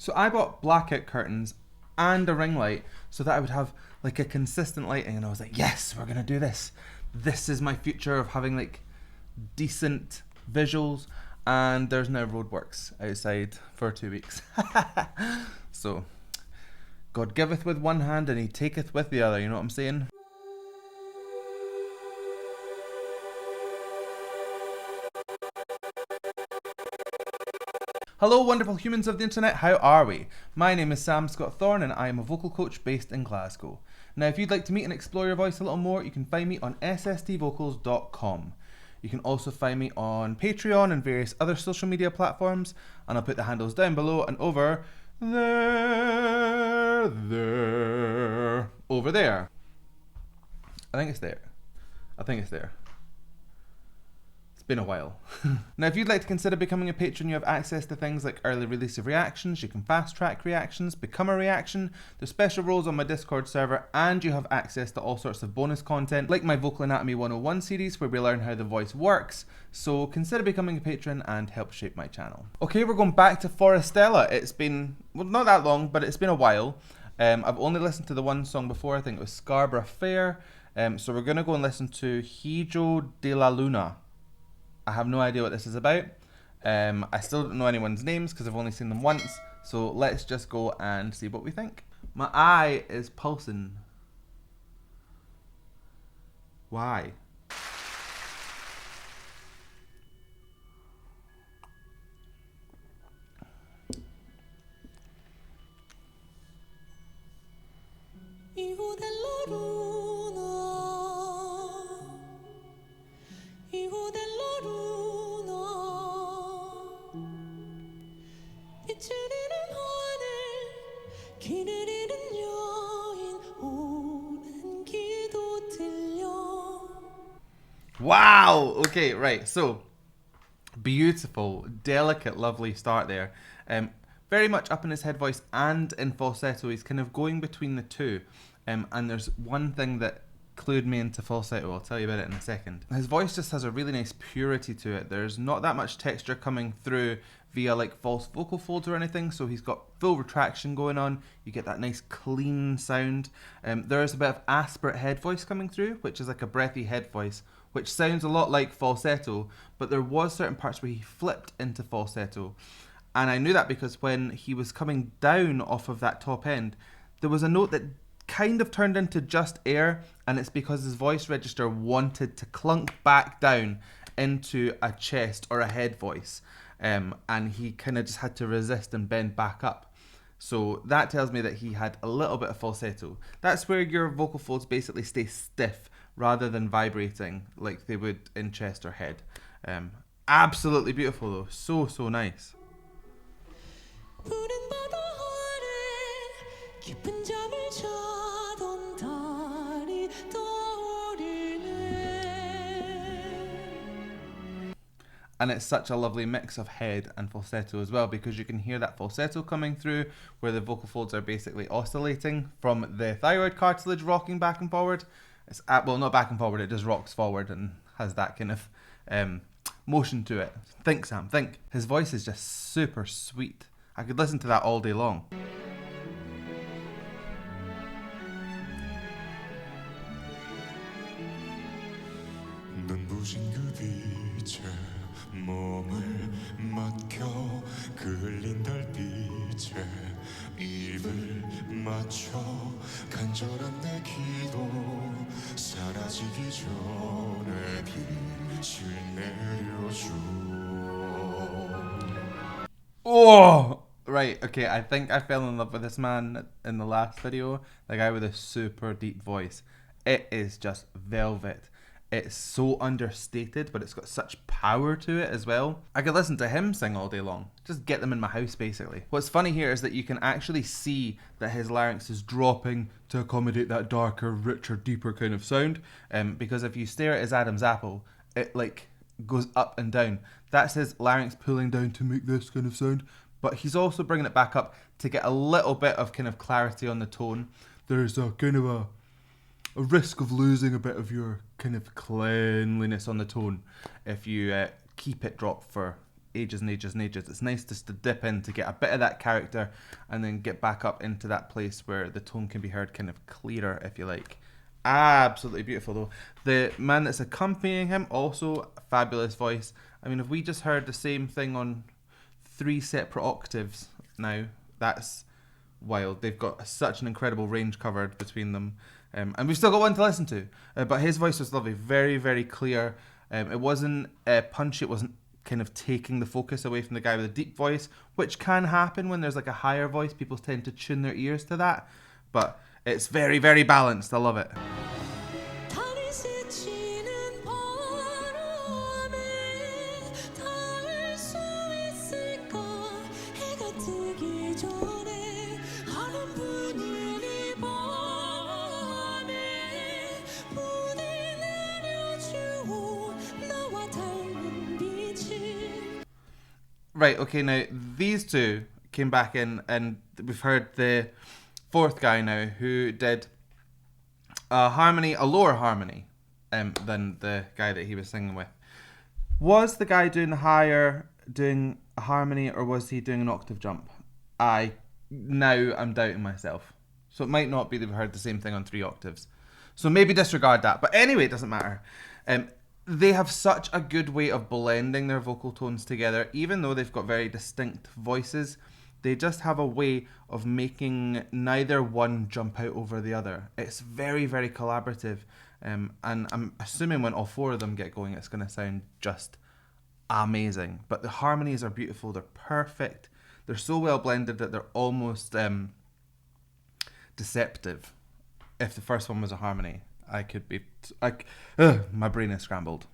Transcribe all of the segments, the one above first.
So I bought blackout curtains and a ring light so that I would have like a consistent lighting, and I was like, yes, we're gonna do this. This is my future of having like decent visuals, and there's no roadworks outside for 2 weeks. So God giveth with one hand and he taketh with the other, you know what I'm saying? Hello wonderful humans of the internet, how are we? My name is Sam Scott-Thorne and I am a vocal coach based in Glasgow. Now if you'd like to meet and explore your voice a little more, you can find me on sstvocals.com. You can also find me on Patreon and various other social media platforms, and I'll put the handles down below and over there. I think it's there. It's been a while. Now, if you'd like to consider becoming a patron, you have access to things like early release of reactions, you can fast track reactions, become a reaction, there's special roles on my Discord server, and you have access to all sorts of bonus content, like my Vocal Anatomy 101 series, where we learn how the voice works. So consider becoming a patron and help shape my channel. Okay, we're going back to Forestella. It's been, well, not that long, but it's been a while. I've only listened to the one song before, I think it was Scarborough Fair. So we're going to go and listen to Hijo de la Luna. I have no idea what this is about. I still don't know anyone's names because I've only seen them once. So let's just go and see what we think. My eye is pulsing. Why? Hijo de la luna, hijo de la luna, 빛을 잃은 하늘, 길을 잃은 여인, 오랜 기도 들려. Wow! Okay, right. So, beautiful, delicate, lovely start there. Very much up in his head voice and in falsetto. He's kind of going between the two. And there's one thing that clued me into falsetto. I'll tell you about it in a second. His voice just has a really nice purity to it. There's not that much texture coming through via like false vocal folds or anything, so he's got full retraction going on. You get that nice clean sound. There's a bit of aspirate head voice coming through, which is like a breathy head voice, which sounds a lot like falsetto, but there was certain parts where he flipped into falsetto. And I knew that because when he was coming down off of that top end, there was a note that kind of turned into just air, and it's because his voice register wanted to clunk back down into a chest or a head voice, and he kind of just had to resist and bend back up. So that tells me that he had a little bit of falsetto. That's where your vocal folds basically stay stiff rather than vibrating like they would in chest or head. Absolutely beautiful though, so nice. 푸른 바다 아래 깊은 잠을 자던 달이 떠오르네. And it's such a lovely mix of head and falsetto as well, because you can hear that falsetto coming through where the vocal folds are basically oscillating from the thyroid cartilage rocking back and forward. It's well, not back and forward, it just rocks forward and has that kind of motion to it. Think, Sam, think. His voice is just super sweet. I could listen to that all day long. 눈부신 그 빛에 몸을 맡겨 그 흘린 달빛에 입을 맞춰 간절한 내 기도 사라지기 전에 빛을 내려줘. Oh! Right, okay, I think I fell in love with this man in the last video. The guy with a super deep voice. It is just velvet. It's so understated, but it's got such power to it as well. I could listen to him sing all day long. Just get them in my house, basically. What's funny here is that you can actually see that his larynx is dropping to accommodate that darker, richer, deeper kind of sound. Because if you stare at his Adam's apple, it like goes up and down. That's his larynx pulling down to make this kind of sound. But he's also bringing it back up to get a little bit of kind of clarity on the tone. There's a kind of a risk of losing a bit of your kind of cleanliness on the tone if you keep it dropped for ages and ages and ages. It's nice just to dip in to get a bit of that character and then get back up into that place where the tone can be heard kind of clearer, if you like. Absolutely beautiful though. The man that's accompanying him, also a fabulous voice. I mean, if we just heard the same thing on 3 separate octaves now, that's wild. They've got such an incredible range covered between them. And we've still got one to listen to. But his voice was lovely, very, very clear. It wasn't punchy, it wasn't kind of taking the focus away from the guy with a deep voice, which can happen when there's like a higher voice. People tend to tune their ears to that. But it's very, very balanced. I love it. 달이 스치는 바람에 닿을 수 있을까 해가 뜨기 전에 하는 분위기 밤에 부디 내려주고 나와 닮은 빛이. Right, okay, now these two came back in and we've heard the fourth guy now who did a lower harmony than the guy that he was singing with. Was the guy doing the higher doing a harmony, or was he doing an octave jump? I'm doubting myself. So it might not be that we heard the same thing on 3 octaves. So maybe disregard that. But anyway, it doesn't matter. They have such a good way of blending their vocal tones together, even though they've got very distinct voices. They just have a way of making neither one jump out over the other. It's very, very collaborative. And I'm assuming when all 4 of them get going, it's going to sound just amazing. But the harmonies are beautiful. They're perfect. They're so well blended that they're almost deceptive. If the first one was a harmony, my brain is scrambled.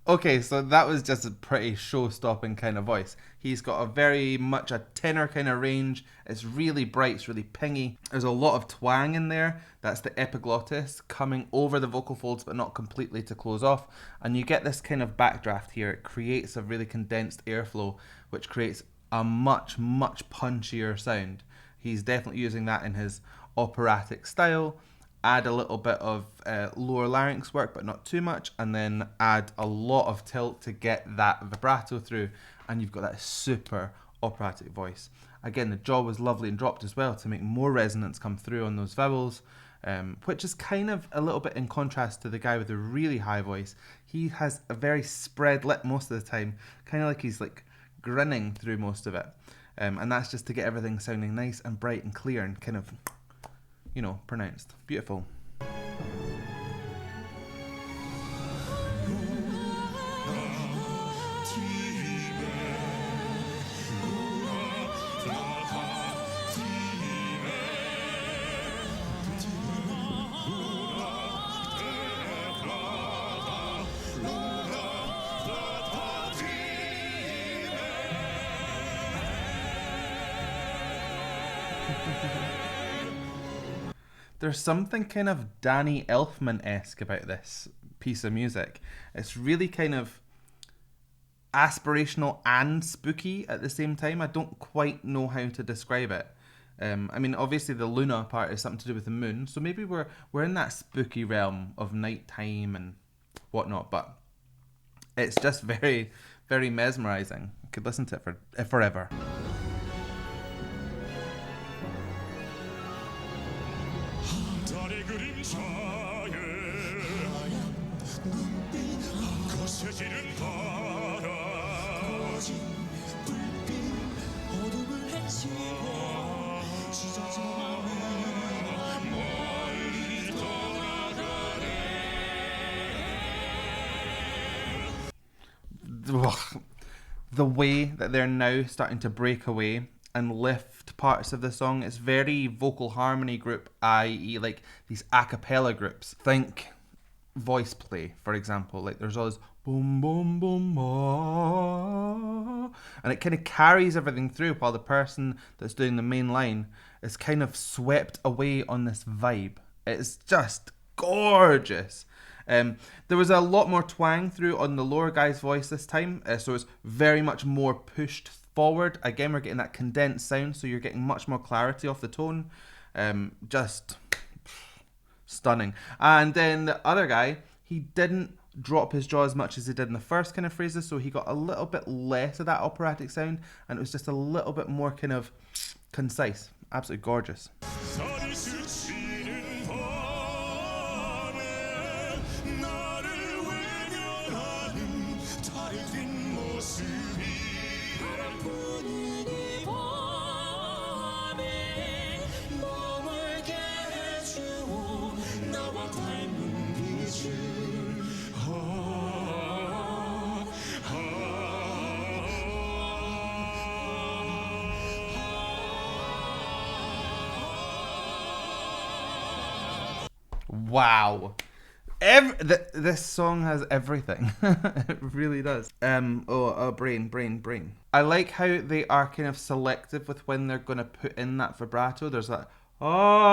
Okay, so that was just a pretty show-stopping kind of voice. He's got a very much a tenor kind of range. It's really bright, it's really pingy. There's a lot of twang in there. That's the epiglottis coming over the vocal folds but not completely to close off. And you get this kind of backdraft here. It creates a really condensed airflow, which creates a much, much punchier sound. He's definitely using that in his operatic style. Add a little bit of lower larynx work, but not too much, and then add a lot of tilt to get that vibrato through, and you've got that super operatic voice. Again, the jaw was lovely and dropped as well to make more resonance come through on those vowels, which is kind of a little bit in contrast to the guy with the really high voice. He has a very spread lip most of the time, kind of like he's like grinning through most of it, and that's just to get everything sounding nice and bright and clear and kind of, you know, pronounced. Beautiful. There's something kind of Danny Elfman-esque about this piece of music. It's really kind of aspirational and spooky at the same time. I don't quite know how to describe it. I mean, obviously the Luna part is something to do with the moon, so maybe we're in that spooky realm of nighttime and whatnot, but it's just very, very mesmerizing. I could listen to it forever. 달의 그림자에 거세지는 바람 불빛 어둠을 헤치고 찢어진 마음이 멀리 떠나가네. The way that they're now starting to break away and lift parts of the song, it's very vocal harmony group, i.e. like these a cappella groups. Think voice play, for example. Like there's all this boom boom boom ah, and it kind of carries everything through while the person that's doing the main line is kind of swept away on this vibe. It's just gorgeous. There was a lot more twang through on the lower guy's voice this time, so it's very much more pushed forward. Again, we're getting that condensed sound, so you're getting much more clarity off the tone. Just stunning. And then the other guy, he didn't drop his jaw as much as he did in the first kind of phrases, so he got a little bit less of that operatic sound, and it was just a little bit more kind of concise. Absolutely gorgeous. 살이 스치는 밤에 나를 외면하는 달의 뒷모습이 바람부는 이 밤에 머물게 해주오 나와 닮은 빛을 Wow. This song has everything. It really does. Brain. I like how they are kind of selective with when they're going to put in that vibrato. There's that ah.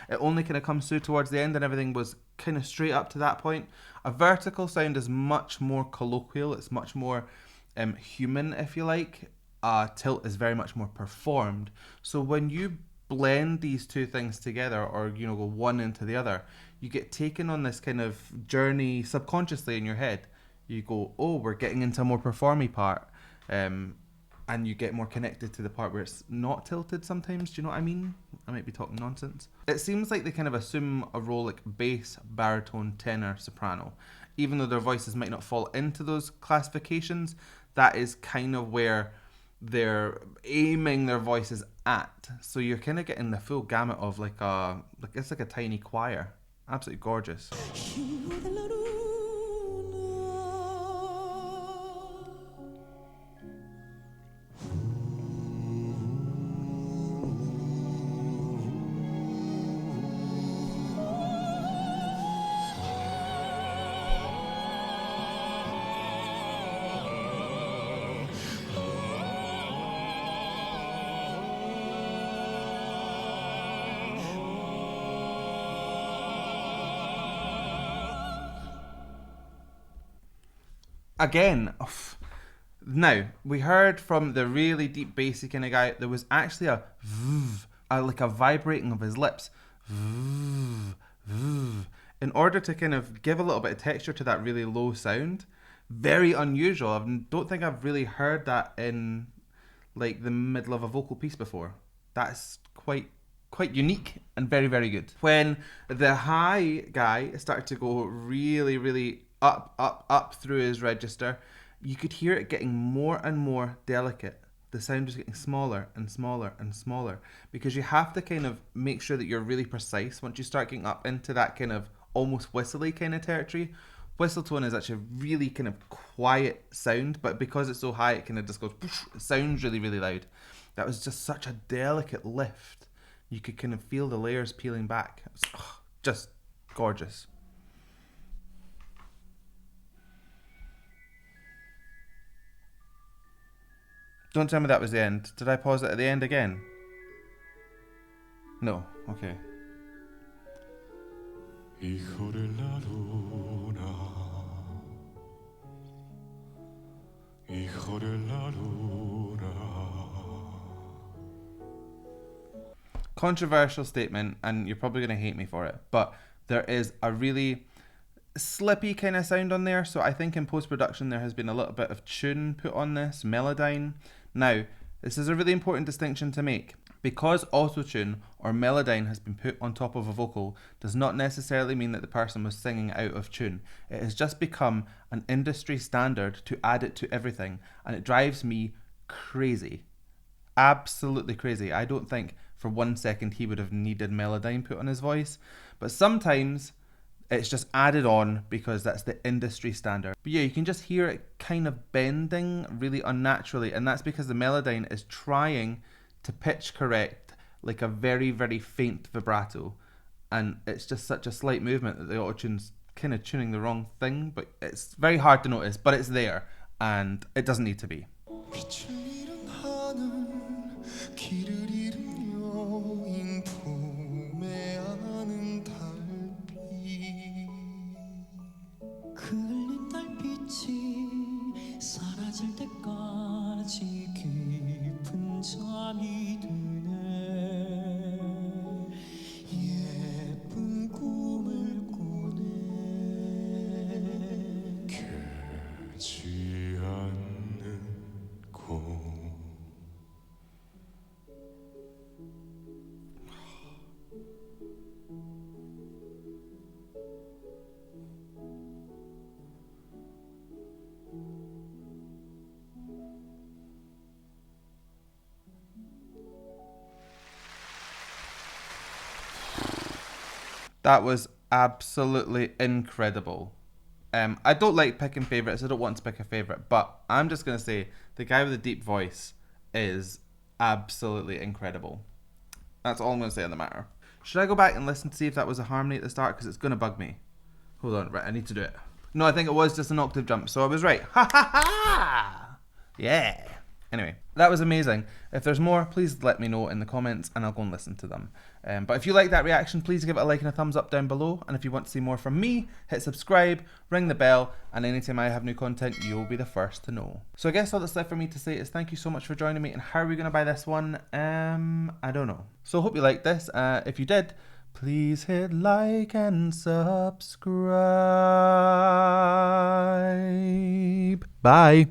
It only kind of comes through towards the end, and everything was kind of straight up to that point. A vertical sound is much more colloquial. It's much more human, if you like. Tilt is very much more performed. So when you blend these two things together, or go one into the other, you get taken on this kind of journey subconsciously in your head. You go, oh, we're getting into a more performy part, and you get more connected to the part where it's not tilted sometimes. Do you know what I mean? I might be talking nonsense. It seems like they kind of assume a role like bass, baritone, tenor, soprano. Even though their voices might not fall into those classifications, that is kind of where they're aiming their voices at. So you're kind of getting the full gamut of it's like a tiny choir. Absolutely gorgeous. Hijo de la luna Again, now we heard from the really deep bassy kind of guy, there was actually a like a vibrating of his lips, in order to kind of give a little bit of texture to that really low sound. Very unusual. I don't think I've really heard that in like the middle of a vocal piece before. That's quite unique and very, very good. When the high guy started to go really, really up through his register, you could hear it getting more and more delicate. The sound was getting smaller and smaller and smaller, because you have to kind of make sure that you're really precise once you start getting up into that kind of almost whistly kind of territory. Whistle tone is actually a really kind of quiet sound, but because it's so high, it kind of just goes, it sounds really, really loud. That was just such a delicate lift. You could kind of feel the layers peeling back. It was just gorgeous. Don't tell me that was the end. Did I pause it at the end again? No. Okay. Hijo de la luna, hijo de la luna. Controversial statement, and you're probably going to hate me for it, but there is a really slippy kind of sound on there. So I think in post-production there has been a little bit of tune put on this, melodyne. Now, this is a really important distinction to make. Because autotune or melodyne has been put on top of a vocal does not necessarily mean that the person was singing out of tune. It has just become an industry standard to add it to everything, and it drives me crazy. Absolutely crazy. I don't think for 1 second he would have needed melodyne put on his voice, but sometimes it's just added on because that's the industry standard. But yeah, you can just hear it kind of bending really unnaturally, and that's because the melodyne is trying to pitch correct like a very, very faint vibrato, and it's just such a slight movement that the autotune's kind of tuning the wrong thing, but it's very hard to notice, but it's there, and it doesn't need to be. 빛을 잃은 하늘 길을 잃은 여인 품에 안은 달빛 That was absolutely incredible. I don't like picking favourites. I don't want to pick a favourite, but I'm just going to say the guy with the deep voice is absolutely incredible. That's all I'm going to say on the matter. Should I go back and listen to see if that was a harmony at the start? Because it's going to bug me. Hold on. Right, I need to do it. No, I think it was just an octave jump, so I was right. Ha ha ha! Yeah. Anyway, that was amazing. If there's more, please let me know in the comments and I'll go and listen to them. But if you like that reaction, please give it a like and a thumbs up down below. And if you want to see more from me, hit subscribe, ring the bell, and anytime I have new content, you'll be the first to know. So I guess all that's left for me to say is thank you so much for joining me. And how are we going to buy this one? I don't know. So I hope you liked this. If you did, please hit like and subscribe. Bye.